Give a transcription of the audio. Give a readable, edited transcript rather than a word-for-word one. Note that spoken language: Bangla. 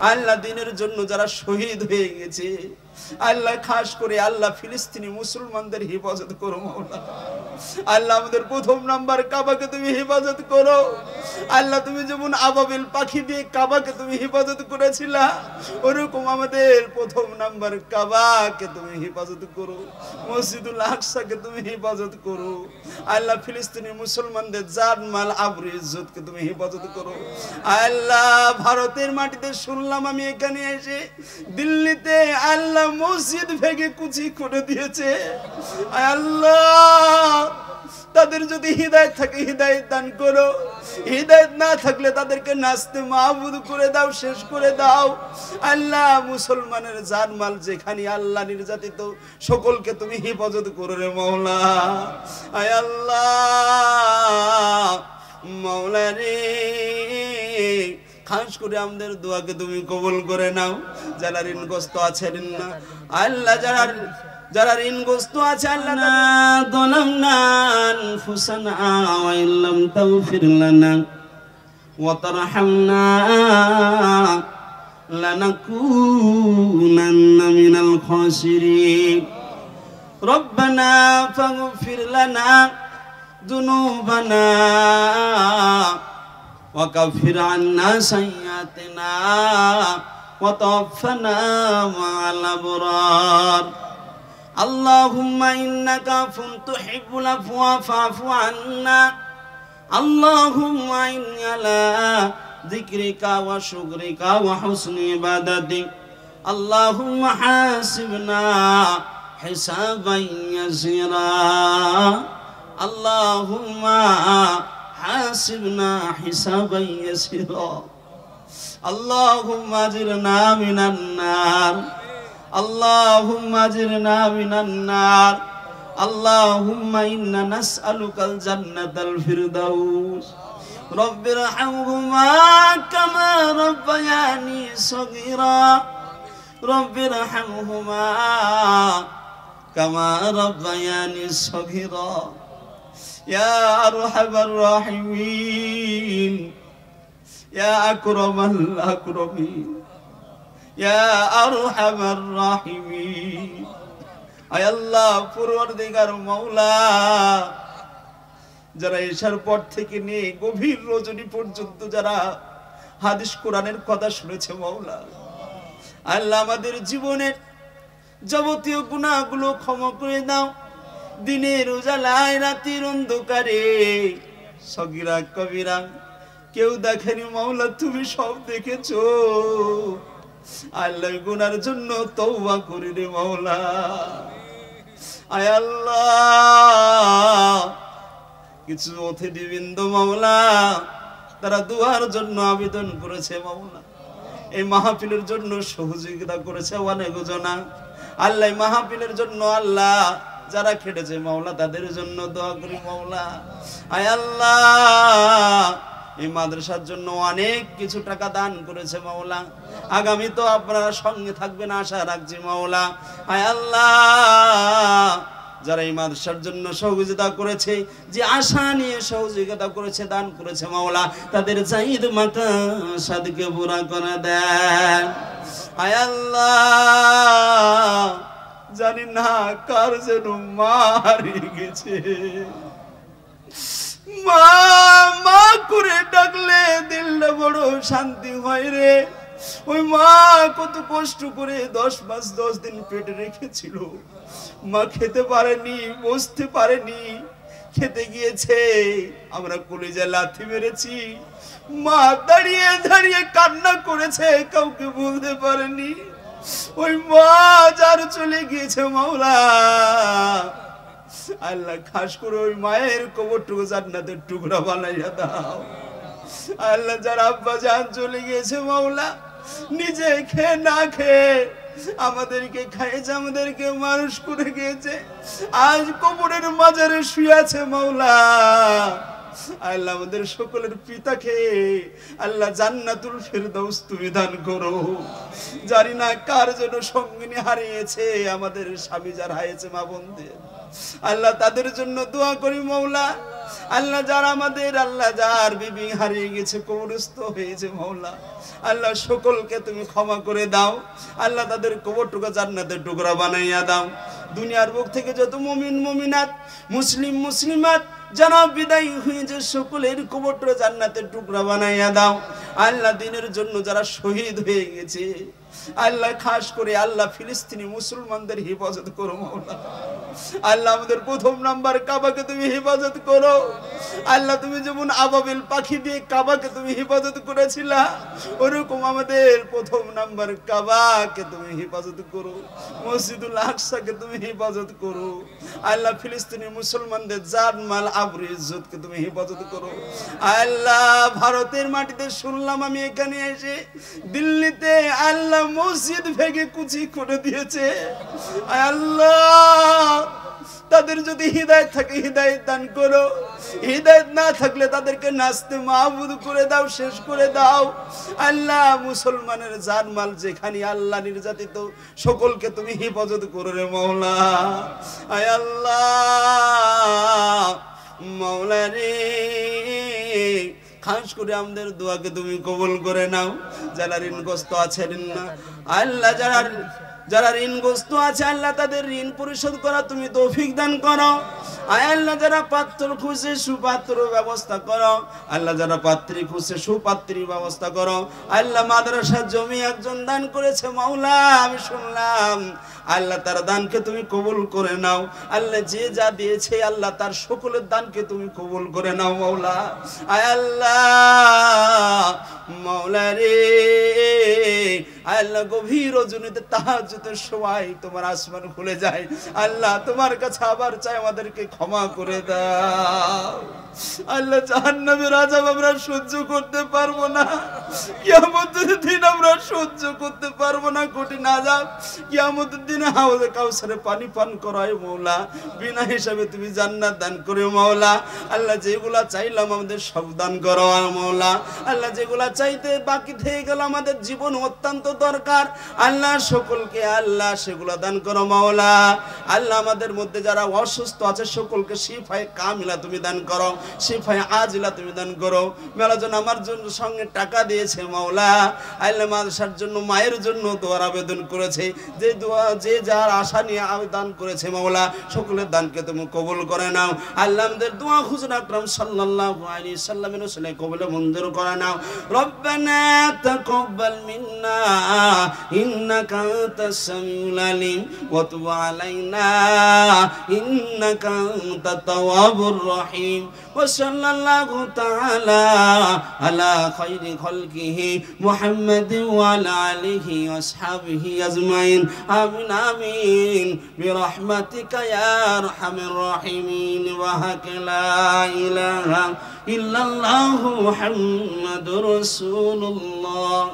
আল্লাহ দিনের জন্য যারা শহীদ হয়ে গেছে, আল্লাহ খাস করে আল্লাহ ফিলিস্তিনি মুসলমানদের হেফাজত করো মাওলা। আল্লাহ আমাদের প্রথম নাম্বার কাবাকে তুমি হেফাজত করো। আল্লাহ তুমি যেমন আবাবিল পাখি দিয়ে কাবাকে তুমি হেফাজত করেছিলা, ওরকম আমাদের প্রথম নাম্বার কাবাকে তুমি হেফাজত করো, মসজিদুল আকসাকে তুমি হেফাজত করো। আল্লাহ ফিলিস্তিনি মুসলমানদের জান মাল আবরু ইজ্জতকে তুমি হেফাজত করো। আল্লাহ ভারতের মাটিতে শুনলাম আমি এখানে এসে দিল্লিতে আল্লাহ মসজিদ ভেঙে কুচি করে দিয়েছে। আল্লাহ তাদের যদি হিদায়াত থাকে হিদায়াত দান করো, হিদায়াত না থাকলে তাদেরকে নাস্তে মাহবুদ করে দাও, শেষ করে দাও। আল্লাহ মুসলমানের জানমাল যেখানে আল্লাহ নির্যাতিত সকলকে তুমি হেফাজত করো রে মাওলা। আয় আল্লাহ মাওলা রে, খাস করে আমাদের দোয়াকে তুমি কবুল করে নাও। যারা ঋণগ্রস্ত আছেন না আল্লাহ, যারা ঋণগ্রস্ত আছে আল্লাহ, যালামনা আনফুসানা ওয়া ইল্লাম তাগফির লানা ওয়া তারহামনা লানাকুনান্না মিনাল খাসিরিন। রব্বানা ফাগফির লানা যুনুবানা وكفر عنا سيئاتنا وتوفنا مع الأبرار. اللهم إنك عفو تحب العفو فاعف عنا. اللهم إني على ذكرك وشكرك وحسن عبادتك. اللهم حاسبنا حسابا يسيرا. اللهم حاسبنا حسابا يسيرا. اللهم اجرنا من النار. اللهم اجرنا من النار. اللهم إنا نسألك الجنة الفردوس. رب ارحمهما كما ربياني صغيرا. رب ارحمهما كما ربياني صغيرا. يا أرحم الراحمين يا أكرم الأكرمين يا أرحم الراحمين. আয় আল্লাহ পরওয়ারদিগার মাওলা, যারা এশার পর থেকে নিয়ে গভীর রজনী পর্যন্ত যারা হাদিস কোরআনের কথা শুনেছে মাওলা, আল্লাহ আমাদের জীবনের যাবতীয় গুনাহগুলো ক্ষমা করে দাও। দিনের উজালায় রাতের অন্ধকারে সগীরা কবিরা কেউ দেখেনি মাওলা, তুমি সব দেখেছো। আল্লাহ গুনার জন্য তওবা করি রে মাওলা। আয় আল্লাহ কিছু অতিথিবৃন্দ মাওলা, তারা দুয়ার জন্য আবেদন করেছে মাওলা, এই মাহফিলের জন্য সহযোগিতা করেছে অনেক জনা। আল্লাহ মাহফিলের জন্য আল্লাহ যারা খেটেছে মাওলা, তাদের জন্য দোয়া করি মাওলা। আয় আল্লাহ এই মাদ্রাসার জন্য অনেক কিছু টাকা দান করেছে মাওলা, আগামী তো আপনারা সঙ্গে থাকবেন আশা রাখছি মাওলা। আয় আল্লাহ যারা এই মাদ্রাসার জন্য সহযোগিতা করেছে, যে আশা নিয়ে সহযোগিতা করেছে, দান করেছে মাওলা, তাদের চাহিদ মাকাসাদকে পুরা করে দেন। আয় আল্লাহ জানি না কার যেন মা হারিয়ে গেছে, মা মা করে ডাকলে দিলটা বড় শান্তি হয় রে। ওই মা কত কষ্ট করে 10 মাস 10 দিন পেটে রেখেছিল, মা খেতে পারেনি, বসতে পারেনি, খেতে গিয়েছে আমরা কলিজায় লাথি মেরেছি, মা দাঁড়িয়ে দাঁড়িয়ে কান্না করেছে, কাউকে বলতে পারেনি। ওই মা যার চলে গিয়েছে মাওলা, আল্লাহ খাস করে ওই মায়ের কবরটুকু জান্নাতের টুকরা বানাইয়া দাও। আল্লাহ যার আব্বা জান চলে গিয়েছে মাওলা, নিজে খেয়ে না খেয়ে আমাদেরকে খাইয়েছে, আমাদেরকে মানুষ করে গিয়েছে, আজ কবরের মাজারে শুয়ে আছে মাওলা। আল্লাহ আমাদের সকলের পিতাকে আল্লাহ জান্নাতুল ফিরদাউস তুমি দান করো। জানি না কার জন্য সঙ্গিনী হারিয়েছে, আমাদের স্বামী যারা হারিয়েছে মা বোনদের, আল্লাহ তাদের জন্য দোয়া করি মাওলা। আল্লাহ যারা আমাদের আল্লাহ যার বিবি হারিয়ে গেছে, কবরস্থ হয়েছে মাওলা, আল্লাহ সকলকে তুমি ক্ষমা করে দাও। আল্লাহ তাদের কবরটুকু জান্নাতের টুকরা বানাইয়া দাও। দুনিয়ার বুক থেকে যত মুমিন মুমিনাত, মুসলিম মুসলিমাত যারা বিদায় হয়েছে, সকলের কবরটা জান্নাতের টুকরা বানাইয়া দাও। আল্লাহ দিনের জন্য যারা শহীদ হয়ে গেছে, আল্লাহ খাস করে আল্লাহ ফিলিস্তিনি মুসলমানদের হেফাজত করো মাওলা। আল্লাহ আমাদের প্রথম নাম্বার কাবাকে তুমি হেফাজত করো। আল্লাহ তুমি যেমন আবাবিল পাখি দিয়ে কাবাকে তুমি হেফাজত করেছিলা, ওরকম আমাদের প্রথম নাম্বার কাবাকে তুমি হেফাজত করো, মসজিদুল আকসাকে তুমি হেফাজত করো। আল্লাহ ফিলিস্তিনি মুসলমানদের জান মাল আবরু ইজ্জতকে তুমি হেফাজত করো। আল্লাহ ভারতের মাটিতে শুনলাম আমি এখানে এসে, দিল্লিতে আল্লাহ মসজিদ ভেঙে কুচি করে দিয়েছে। আল্লাহ তাদের যদি হিদায়াত থাকে হিদায়াত দান করো, হিদায়াত না থাকলে তাদেরকে নাস্তে মাহবুদ করে দাও, শেষ করে দাও। আল্লাহ মুসলমানের জানমাল যেখানে আল্লাহ নির্যাতিত, সকলকে তুমি হেফাজত করো রে মাওলা। আয় আল্লাহ মাওলা রে, খাস করে আমাদের দোয়াকে তুমি কবুল করে নাও। যারা ঋণগ্রস্ত আছে আল্লাহ, যারা ঋণগ্রস্ত আছে আল্লাহ তাদের ঋণ পরিশোধ করা তুমি তৌফিক দান করো। আয় আল্লাহ যারা পাত্র খুঁজে সুপাত্র ব্যবস্থা করো। আল্লাহ যারা পাত্রী খুঁজে সুপাত্রী ব্যবস্থা করো। আল্লাহ মাদ্রাসার জমি একজন দান করেছে মাওলা, আমি শুনলাম। আল্লাহ তার দানকে তুমি কবুল করে নাও। আল্লাহ যে যা দিয়েছে আল্লাহ তার সকলের দানকে তুমি কবুল করে নাও মাওলা। আয় আল্লাহ মাওলা রে, আল্লাহ গভীর রজনীতে তাহাজ্জুদের সময় তোমার আসমান খুলে যায়। আল্লাহ তোমার কাছে আবার চাই, আমাদেরকে ক্ষমা করে দাও। আল্লাহ জাহান্নামের আযাব আমরা সহ্য করতে পারবো না, কিয়ামতের দিন আমরা সহ্য করতে পারবো না কঠিন আযাব। কিয়ামতের দিনে হাওজে কাউসারে পানি পান করায় মাওলা, বিনা হিসাবে তুমি জান্নাত দান করে মাওলা। আল্লাহ যেগুলা চাইলাম আমাদের সব দান করো মাওলা। আল্লাহ যেগুলা চাইতে বাকি থেকে গেল আমাদের জীবন অত্যন্ত দরকার, আল্লাহ সকলকে আল্লাহ সেগুলা দান করো মাওলা। আল্লাহ আমাদের মধ্যে যারা অসুস্থ আছে সকলকে শিফায়ে কামিলা তুমি দান করো, শিফায়ে আজিলা তুমি দান করো। মেলাজন আমার জন্য সঙ্গে টাকা দিয়েছে মাওলা, আল্লাহ মাদ্রাসার জন্য মায়ের জন্য দোয়ার আবেদন করেছে, যে দোয়া যে যার আশা নিয়ে আবেদন করেছে মাওলা, সকলের দানকে তুমি কবুল করে নাও। আল্লাহ আমাদের দোয়া হুজুর আকরাম সাল্লাল্লাহু আলাইহি সাল্লামের ওসিলায় কবুলে মঞ্জুর করে নাও। রব্বানা তাকাব্বাল মিন্না ইন্নাকা আনতাস সামিউল আলিম ওয়া তুব আলাইনা ইন্নাকা আনতাত তাওয়াবুর রহিম। ওয়া সাল্লাল্লাহু তাআলা আলা খায়রি খালকিহি মুহাম্মাদিন ওয়া আলা আলিহি ওয়া আসহাবিহি আজমাইন। আমিন আমিন বিরহমাতিকা ইয়া আরহামার রাহিমিন। ওয়া হাকালা ইলাহা ইল্লাল্লাহু মুহাম্মাদুর রাসূলুল্লাহ।